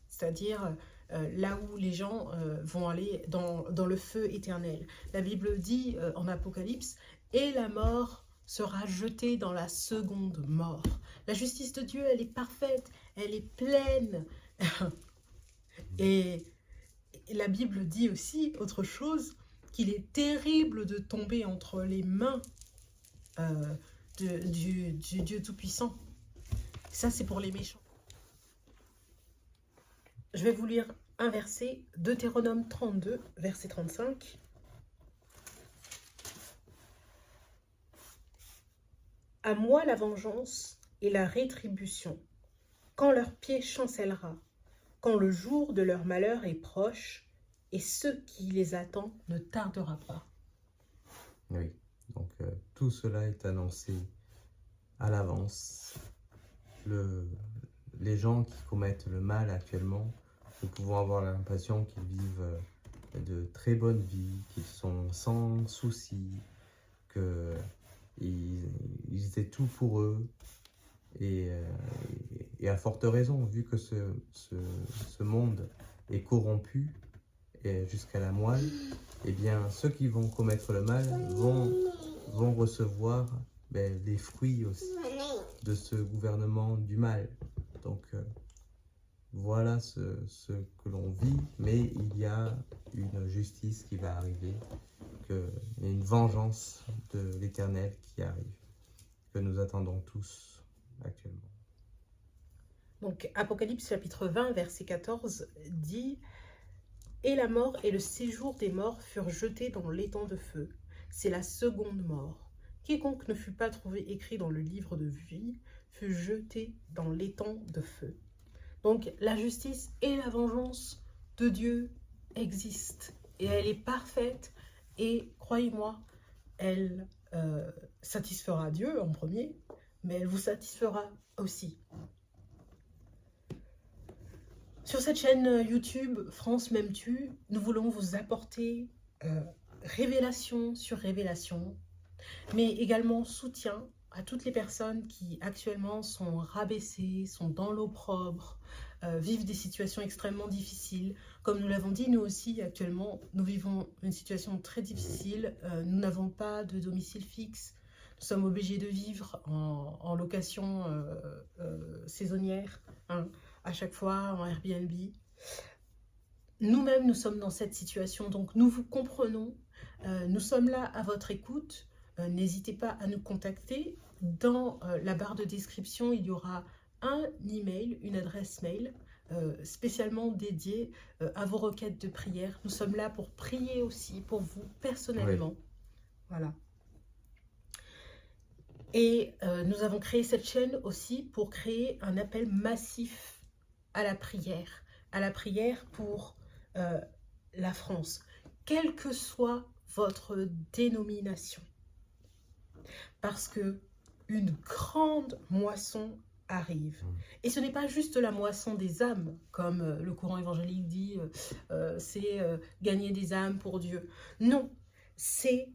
c'est-à-dire là où les gens vont aller dans le feu éternel. La Bible dit en Apocalypse, et la mort sera jeté dans la seconde mort. La justice de Dieu, elle est parfaite, elle est pleine. Et la Bible dit aussi autre chose, qu'il est terrible de tomber entre les mains du Dieu Tout-Puissant. Ça, c'est pour les méchants. Je vais vous lire un verset, Deutéronome 32, verset 35. À moi la vengeance et la rétribution, quand leur pied chancellera, quand le jour de leur malheur est proche, et ce qui les attend ne tardera pas. Oui, donc tout cela est annoncé à l'avance. Les gens qui commettent le mal actuellement, nous pouvons avoir l'impression qu'ils vivent de très bonnes vies, qu'ils sont sans soucis, qu'ils étaient tout pour eux. Et à forte raison, vu que ce monde est corrompu et jusqu'à la moelle, eh bien ceux qui vont commettre le mal vont recevoir les fruits aussi de ce gouvernement du mal. Donc voilà ce que l'on vit, mais il y a une justice qui va arriver, il y a une vengeance de l'Éternel qui arrive, que nous attendons tous actuellement. Donc Apocalypse chapitre 20, verset 14 dit « Et la mort et le séjour des morts furent jetés dans l'étang de feu. C'est la seconde mort. Quiconque ne fut pas trouvé écrit dans le livre de vie fut jeté dans l'étang de feu. » Donc la justice et la vengeance de Dieu existent. Et elle est parfaite. Et croyez-moi, elle satisfera Dieu en premier, mais elle vous satisfera aussi. Sur cette chaîne YouTube, France M'aimes-tu, nous voulons vous apporter révélation sur révélation, mais également soutien à toutes les personnes qui actuellement sont rabaissées, sont dans l'opprobre, vivent des situations extrêmement difficiles. Comme nous l'avons dit, nous aussi actuellement, nous vivons une situation très difficile. Nous n'avons pas de domicile fixe. Nous sommes obligés de vivre en location saisonnière, hein, à chaque fois en Airbnb. Nous-mêmes, nous sommes dans cette situation, donc nous vous comprenons. Nous sommes là à votre écoute. N'hésitez pas à nous contacter. Dans la barre de description, il y aura un email, une adresse mail spécialement dédiée à vos requêtes de prière. Nous sommes là pour prier aussi pour vous personnellement. Oui. Voilà. Et nous avons créé cette chaîne aussi pour créer un appel massif à la prière pour la France, quelle que soit votre dénomination. Parce que une grande moisson arrive. Et ce n'est pas juste la moisson des âmes, comme le courant évangélique dit, c'est gagner des âmes pour Dieu. Non, c'est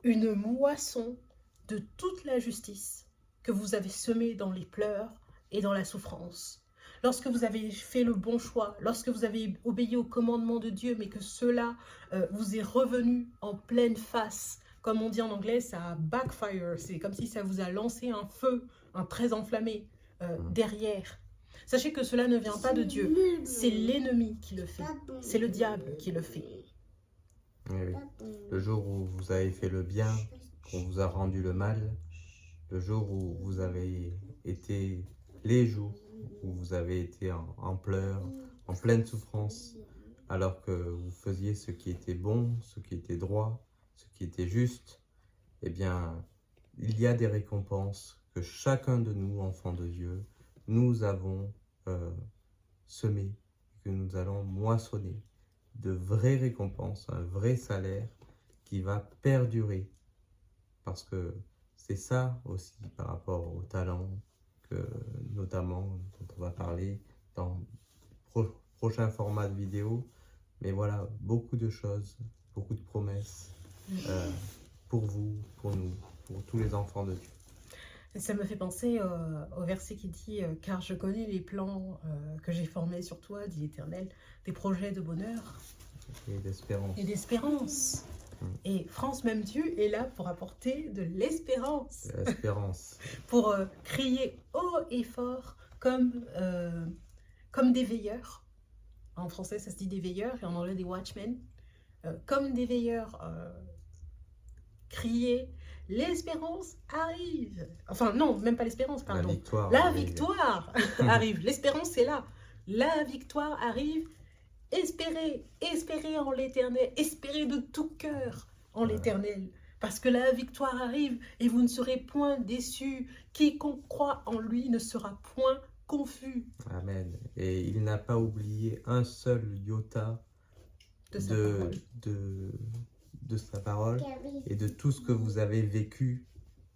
une moisson de toute la justice que vous avez semée dans les pleurs et dans la souffrance. Lorsque vous avez fait le bon choix, lorsque vous avez obéi au commandement de Dieu, mais que cela vous est revenu en pleine face, comme on dit en anglais, ça a backfire, c'est comme si ça vous a lancé un feu, un très enflammé derrière. Sachez que cela ne vient pas de Dieu, c'est l'ennemi qui le fait, c'est le diable qui le fait. Oui. Le jour où vous avez fait le bien, qu'on vous a rendu le mal, le jour où vous avez été, les jours où vous avez été en pleurs, en pleine souffrance, alors que vous faisiez ce qui était bon, ce qui était droit, ce qui était juste, eh bien, il y a des récompenses que chacun de nous, enfants de Dieu, nous avons semées, que nous allons moissonner, de vraies récompenses, un vrai salaire qui va perdurer. Parce que c'est ça aussi par rapport au talent, que, notamment dont on va parler dans prochain format de vidéo. Mais voilà, beaucoup de choses, beaucoup de promesses pour vous, pour nous, pour tous les enfants de Dieu. Ça me fait penser au verset qui dit « Car je connais les plans que j'ai formés sur toi, dit l'Éternel, des projets de bonheur et d'espérance. » Et d'espérance. Et France Même Tu est là pour apporter de l'espérance, L'espérance. pour crier haut et fort comme des veilleurs. En français, ça se dit des veilleurs et en anglais des watchmen. Comme des veilleurs, crier l'espérance arrive. Enfin, non, même pas l'espérance, La pardon. victoire. La arrive. victoire arrive. L'espérance, c'est là. La victoire arrive. Espérez, espérez en l'éternel. Espérez de tout cœur en l'éternel. Parce que la victoire arrive et vous ne serez point déçus. Quiconque croit en lui ne sera point confus. Amen. Et il n'a pas oublié un seul iota De sa parole. de sa parole Gabi. et de tout ce que vous avez vécu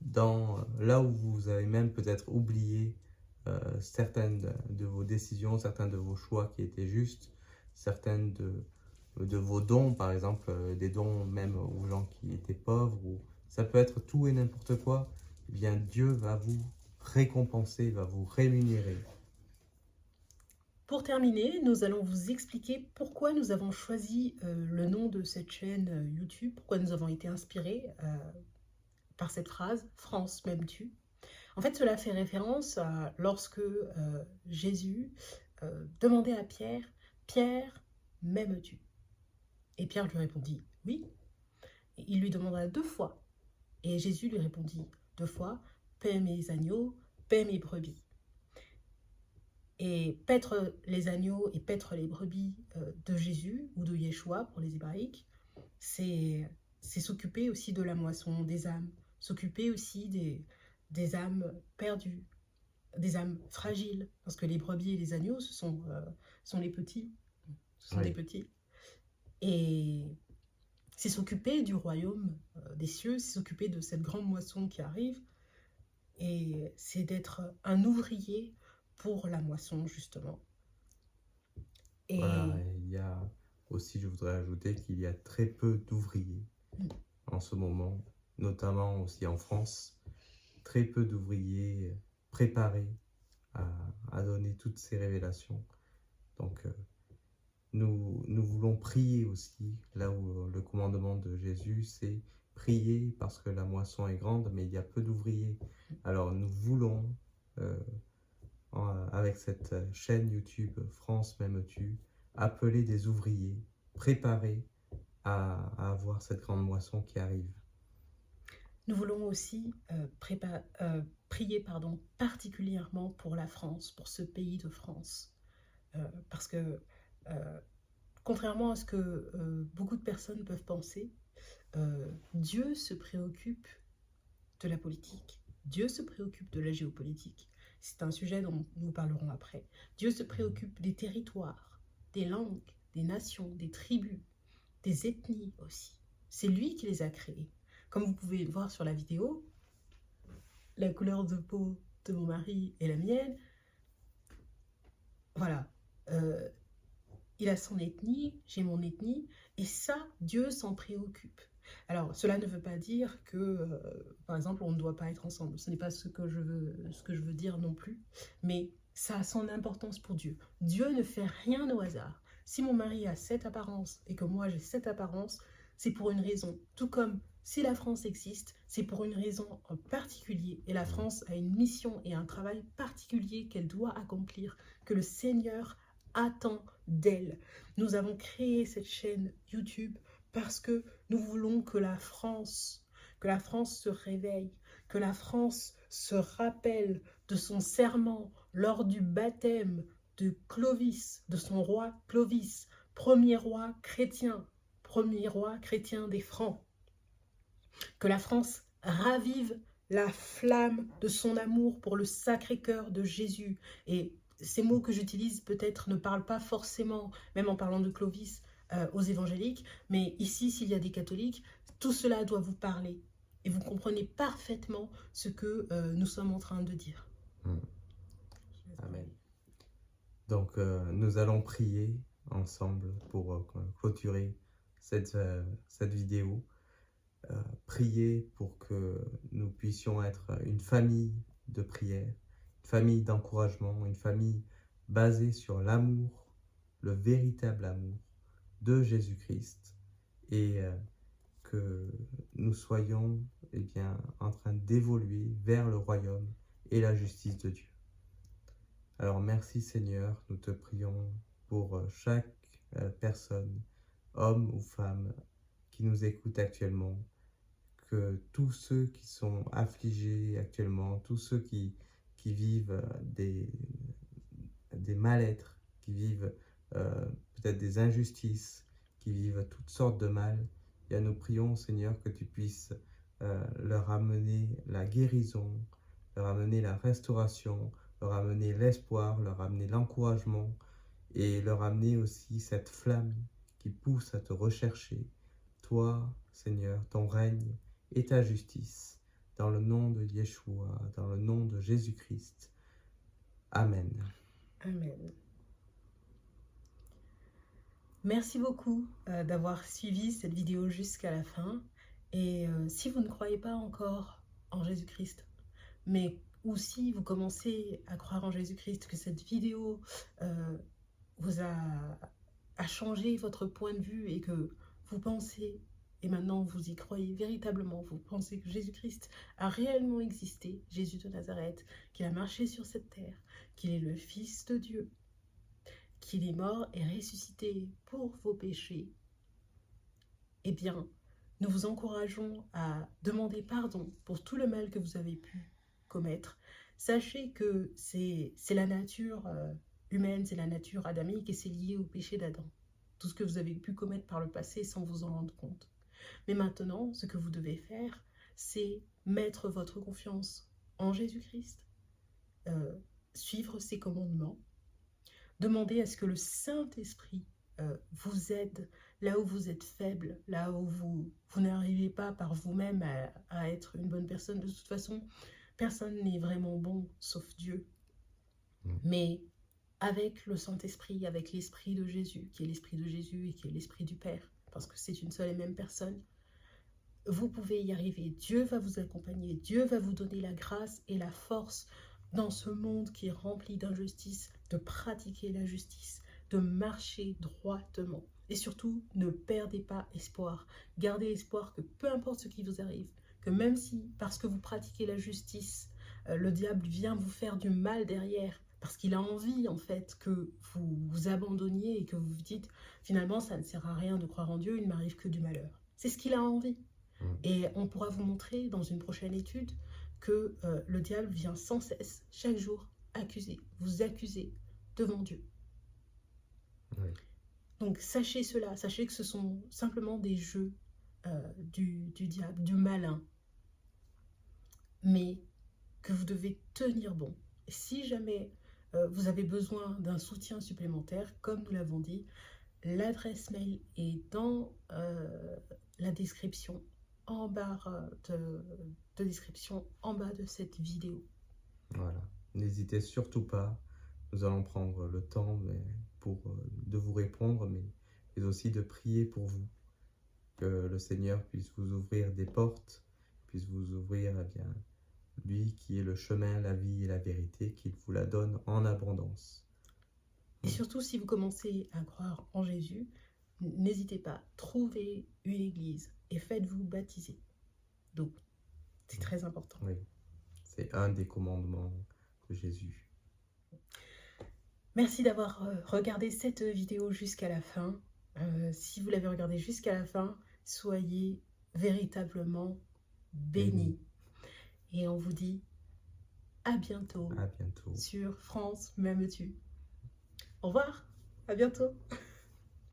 dans là où vous avez même peut-être oublié certaines de vos décisions, certains de vos choix qui étaient justes, certaines de vos dons, par exemple, des dons même aux gens qui étaient pauvres, ou ça peut être tout et n'importe quoi. Eh bien, Dieu va vous récompenser, va vous rémunérer. Pour terminer, nous allons vous expliquer pourquoi nous avons choisi le nom de cette chaîne YouTube, pourquoi nous avons été inspirés par cette phrase « France m'aimes-tu ». En fait, cela fait référence à lorsque Jésus demandait à Pierre « Pierre, m'aimes-tu » Et Pierre lui répondit « Oui ». Il lui demanda 2 fois et Jésus lui répondit 2 fois « Paie mes agneaux, paie mes brebis ». Et paître les agneaux et paître les brebis de Jésus ou de Yeshua pour les hébraïques, c'est s'occuper aussi de la moisson des âmes, s'occuper aussi des âmes perdues, des âmes fragiles, parce que les brebis et les agneaux, ce sont les petits, ce sont Oui. des petits. Et c'est s'occuper du royaume des cieux, c'est s'occuper de cette grande moisson qui arrive, et c'est d'être un ouvrier pour la moisson, justement. Et Voilà, et il y a aussi, je voudrais ajouter qu'il y a très peu d'ouvriers en ce moment, notamment aussi en France, très peu d'ouvriers préparés à donner toutes ces révélations. Donc, nous voulons prier aussi, là où le commandement de Jésus, c'est prier parce que la moisson est grande, mais il y a peu d'ouvriers. Alors, nous voulons, avec cette chaîne YouTube France M'aimes-tu, appeler des ouvriers préparés à avoir cette grande moisson qui arrive. nous voulons aussi prier particulièrement pour la France, pour ce pays de France. Parce que, contrairement à ce que beaucoup de personnes peuvent penser, Dieu se préoccupe de la politique. Dieu se préoccupe de la géopolitique. C'est un sujet dont nous parlerons après. Dieu se préoccupe des territoires, des langues, des nations, des tribus, des ethnies aussi. C'est lui qui les a créés. Comme vous pouvez le voir sur la vidéo, la couleur de peau de mon mari et la mienne, voilà. Il a son ethnie, j'ai mon ethnie, et ça, Dieu s'en préoccupe. Alors, cela ne veut pas dire que, par exemple, on ne doit pas être ensemble. Ce n'est pas ce que je veux dire non plus, mais ça a son importance pour Dieu. Dieu ne fait rien au hasard. Si mon mari a cette apparence et que moi j'ai cette apparence, c'est pour une raison. Tout comme si la France existe, c'est pour une raison en particulier. Et la France a une mission et un travail particulier qu'elle doit accomplir, que le Seigneur attend d'elle. Nous avons créé cette chaîne YouTube parce que nous voulons que la France se réveille, que la France se rappelle de son serment lors du baptême de Clovis, de son roi Clovis, premier roi chrétien des Francs. Que la France ravive la flamme de son amour pour le Sacré-Cœur de Jésus. Et ces mots que j'utilise peut-être ne parlent pas forcément, même en parlant de Clovis, aux évangéliques, mais ici, s'il y a des catholiques, tout cela doit vous parler. Et vous comprenez parfaitement ce que nous sommes en train de dire. Amen. Donc, nous allons prier ensemble pour clôturer cette vidéo. Prier pour que nous puissions être une famille de prière, une famille d'encouragement, une famille basée sur l'amour, le véritable amour de Jésus-Christ, et que nous soyons en train d'évoluer vers le royaume et la justice de Dieu. Alors merci Seigneur, nous te prions pour chaque personne, homme ou femme, qui nous écoute actuellement, que tous ceux qui sont affligés actuellement, tous ceux qui vivent des mal-être, qui vivent peut-être des injustices, qui vivent toutes sortes de mal, et nous prions Seigneur que tu puisses leur amener la guérison, leur amener la restauration, leur amener l'espoir, leur amener l'encouragement et leur amener aussi cette flamme qui pousse à te rechercher, toi Seigneur, ton règne et ta justice, dans le nom de Yeshua, dans le nom de Jésus-Christ. Amen. Amen. Merci beaucoup d'avoir suivi cette vidéo jusqu'à la fin. Et si vous ne croyez pas encore en Jésus-Christ, mais ou si vous commencez à croire en Jésus-Christ, que cette vidéo vous a changé votre point de vue et que vous pensez, et maintenant vous y croyez véritablement, vous pensez que Jésus-Christ a réellement existé, Jésus de Nazareth, qu'il a marché sur cette terre, qu'il est le Fils de Dieu, qu'il est mort et ressuscité pour vos péchés, eh bien, nous vous encourageons à demander pardon pour tout le mal que vous avez pu commettre. Sachez que c'est la nature humaine, c'est la nature adamique et c'est lié au péché d'Adam. Tout ce que vous avez pu commettre par le passé sans vous en rendre compte. Mais maintenant, ce que vous devez faire, c'est mettre votre confiance en Jésus-Christ, suivre ses commandements, demander à ce que le Saint-Esprit vous aide là où vous êtes faible, là où vous n'arrivez pas par vous-même à être une bonne personne. De toute façon, personne n'est vraiment bon sauf Dieu. Mais avec le Saint-Esprit, avec l'Esprit de Jésus, qui est l'Esprit de Jésus et qui est l'Esprit du Père, parce que c'est une seule et même personne, vous pouvez y arriver. Dieu va vous accompagner, Dieu va vous donner la grâce et la force dans ce monde qui est rempli d'injustice, de pratiquer la justice, de marcher droitement. Et surtout, ne perdez pas espoir. Gardez espoir que peu importe ce qui vous arrive, que même si, parce que vous pratiquez la justice, le diable vient vous faire du mal derrière, parce qu'il a envie, en fait, que vous vous abandonniez et que vous vous dites, finalement, ça ne sert à rien de croire en Dieu, il ne m'arrive que du malheur. C'est ce qu'il a envie. Et on pourra vous montrer dans une prochaine étude que le diable vient sans cesse, chaque jour, vous accuser devant Dieu. Oui. Donc sachez cela, sachez que ce sont simplement des jeux du diable, du malin, mais que vous devez tenir bon. Et si jamais vous avez besoin d'un soutien supplémentaire, comme nous l'avons dit, l'adresse mail est dans la description, en barre de description, en bas de cette vidéo. Voilà, n'hésitez surtout pas, nous allons prendre le temps de vous répondre, mais aussi de prier pour vous, que le Seigneur puisse vous ouvrir des portes, puisse vous ouvrir, lui qui est le chemin, la vie et la vérité, qu'il vous la donne en abondance. Et surtout, si vous commencez à croire en Jésus, n'hésitez pas, trouvez une église et faites-vous baptiser. Donc, c'est très important. Oui, c'est un des commandements de Jésus. Merci d'avoir regardé cette vidéo jusqu'à la fin. Si vous l'avez regardée jusqu'à la fin, soyez véritablement bénis. Et on vous dit à bientôt, À bientôt. sur France M'aimes-tu. Au revoir, à bientôt.